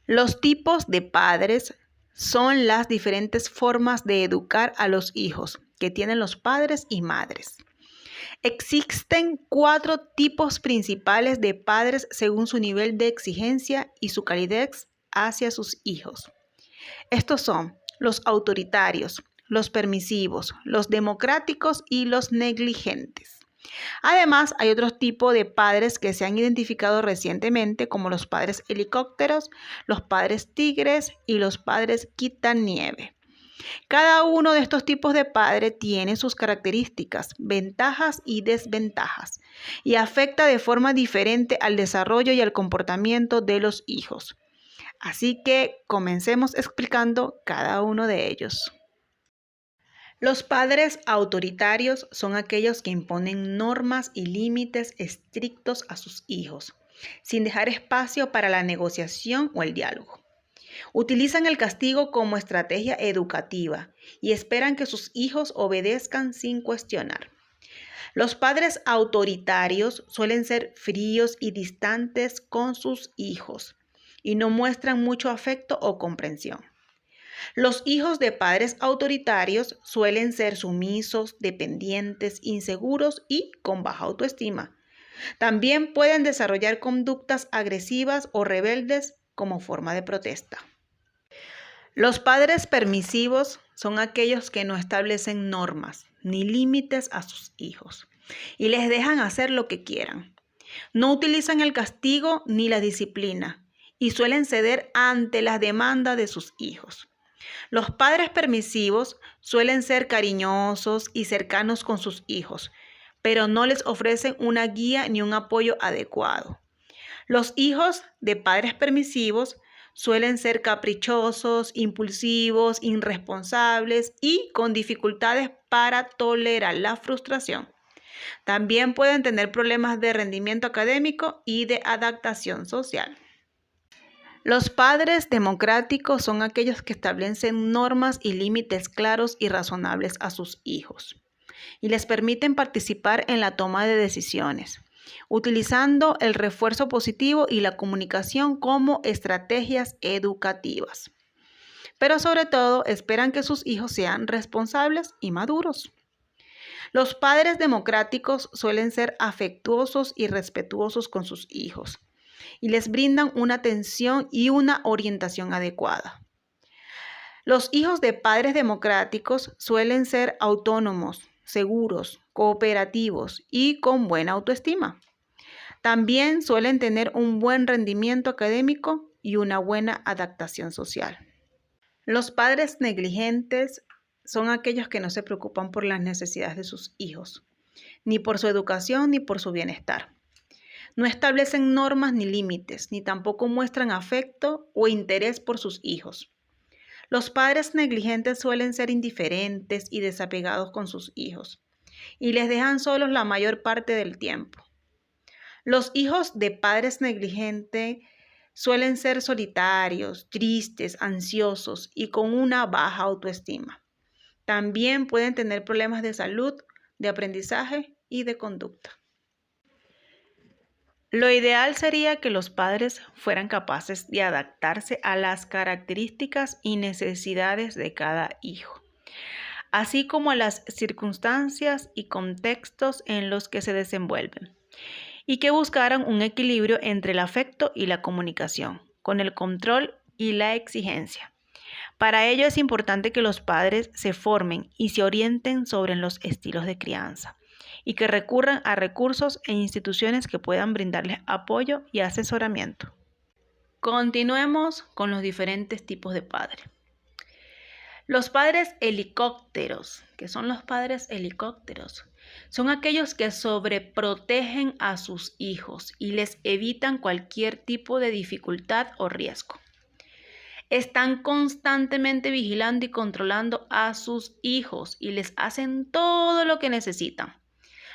Los tipos de padres son las diferentes formas de educar a los hijos que tienen los padres y madres. Existen 4 tipos principales de padres según su nivel de exigencia y su calidez hacia sus hijos. Estos son los autoritarios, los permisivos, los democráticos y los negligentes. Además, hay otros tipos de padres que se han identificado recientemente como los padres helicópteros, los padres tigres y los padres quitanieve. Cada uno de estos tipos de padre tiene sus características, ventajas y desventajas y afecta de forma diferente al desarrollo y al comportamiento de los hijos. Así que comencemos explicando cada uno de ellos. Los padres autoritarios son aquellos que imponen normas y límites estrictos a sus hijos, sin dejar espacio para la negociación o el diálogo. Utilizan el castigo como estrategia educativa y esperan que sus hijos obedezcan sin cuestionar. Los padres autoritarios suelen ser fríos y distantes con sus hijos y no muestran mucho afecto o comprensión. Los hijos de padres autoritarios suelen ser sumisos, dependientes, inseguros y con baja autoestima. También pueden desarrollar conductas agresivas o rebeldes como forma de protesta. Los padres permisivos son aquellos que no establecen normas ni límites a sus hijos y les dejan hacer lo que quieran. No utilizan el castigo ni la disciplina y suelen ceder ante las demandas de sus hijos. Los padres permisivos suelen ser cariñosos y cercanos con sus hijos, pero no les ofrecen una guía ni un apoyo adecuado. Los hijos de padres permisivos suelen ser caprichosos, impulsivos, irresponsables y con dificultades para tolerar la frustración. También pueden tener problemas de rendimiento académico y de adaptación social. Los padres democráticos son aquellos que establecen normas y límites claros y razonables a sus hijos y les permiten participar en la toma de decisiones, utilizando el refuerzo positivo y la comunicación como estrategias educativas. Pero sobre todo esperan que sus hijos sean responsables y maduros. Los padres democráticos suelen ser afectuosos y respetuosos con sus hijos y les brindan una atención y una orientación adecuada. Los hijos de padres democráticos suelen ser autónomos, seguros, cooperativos y con buena autoestima. También suelen tener un buen rendimiento académico y una buena adaptación social. Los padres negligentes son aquellos que no se preocupan por las necesidades de sus hijos, ni por su educación ni por su bienestar. No establecen normas ni límites, ni tampoco muestran afecto o interés por sus hijos. Los padres negligentes suelen ser indiferentes y desapegados con sus hijos, y les dejan solos la mayor parte del tiempo. Los hijos de padres negligentes suelen ser solitarios, tristes, ansiosos y con una baja autoestima. También pueden tener problemas de salud, de aprendizaje y de conducta. Lo ideal sería que los padres fueran capaces de adaptarse a las características y necesidades de cada hijo, así como a las circunstancias y contextos en los que se desenvuelven, y que buscaran un equilibrio entre el afecto y la comunicación, con el control y la exigencia. Para ello es importante que los padres se formen y se orienten sobre los estilos de crianza y que recurran a recursos e instituciones que puedan brindarles apoyo y asesoramiento. Continuemos con los diferentes tipos de padres. Los padres helicópteros, ¿qué son los padres helicópteros? Son aquellos que sobreprotegen a sus hijos y les evitan cualquier tipo de dificultad o riesgo. Están constantemente vigilando y controlando a sus hijos y les hacen todo lo que necesitan.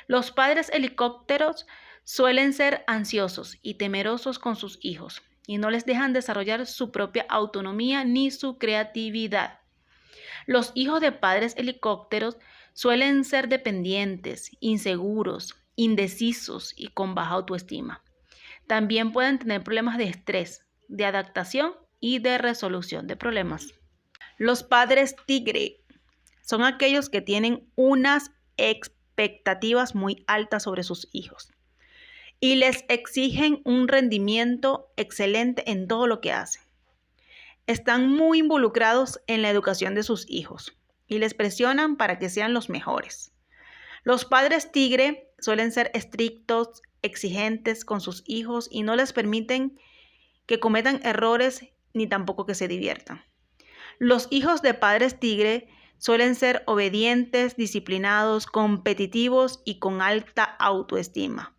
Los padres helicópteros suelen ser ansiosos y temerosos con sus hijos y no les dejan desarrollar su propia autonomía ni su creatividad. Los hijos de padres helicópteros suelen ser dependientes, inseguros, indecisos y con baja autoestima. También pueden tener problemas de estrés, de adaptación y de resolución de problemas. Los padres tigre son aquellos que tienen unas expectativas muy altas sobre sus hijos y les exigen un rendimiento excelente en todo lo que hacen. Están muy involucrados en la educación de sus hijos y les presionan para que sean los mejores. Los padres tigre suelen ser estrictos, exigentes con sus hijos y no les permiten que cometan errores ni tampoco que se diviertan. Los hijos de padres tigre suelen ser obedientes, disciplinados, competitivos y con alta autoestima.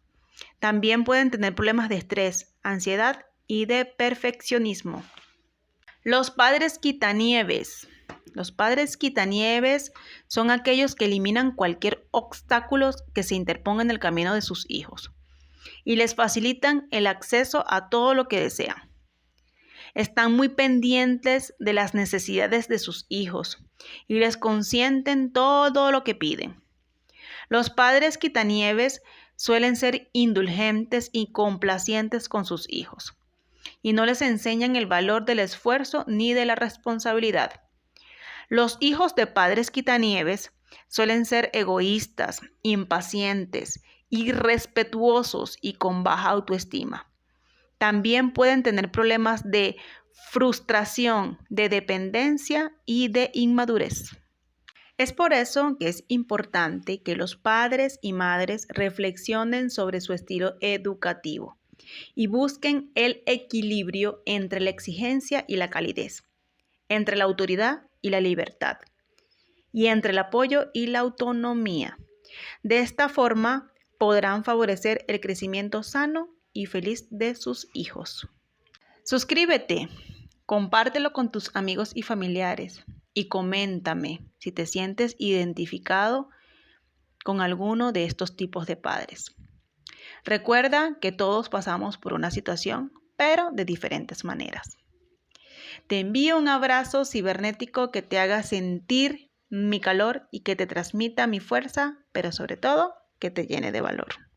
También pueden tener problemas de estrés, ansiedad y de perfeccionismo. Los padres quitanieves. Los padres quitanieves son aquellos que eliminan cualquier obstáculo que se interponga en el camino de sus hijos y les facilitan el acceso a todo lo que desean. Están muy pendientes de las necesidades de sus hijos y les consienten todo lo que piden. Los padres quitanieves suelen ser indulgentes y complacientes con sus hijos y no les enseñan el valor del esfuerzo ni de la responsabilidad. Los hijos de padres quitanieves suelen ser egoístas, impacientes, irrespetuosos y con baja autoestima. También pueden tener problemas de frustración, de dependencia y de inmadurez. Es por eso que es importante que los padres y madres reflexionen sobre su estilo educativo y busquen el equilibrio entre la exigencia y la calidez, entre la autoridad y la libertad, y entre el apoyo y la autonomía. De esta forma podrán favorecer el crecimiento sano y feliz de sus hijos. Suscríbete, compártelo con tus amigos y familiares y coméntame si te sientes identificado con alguno de estos tipos de padres. Recuerda que todos pasamos por una situación, pero de diferentes maneras. Te envío un abrazo cibernético que te haga sentir mi calor y que te transmita mi fuerza, pero sobre todo que te llene de valor.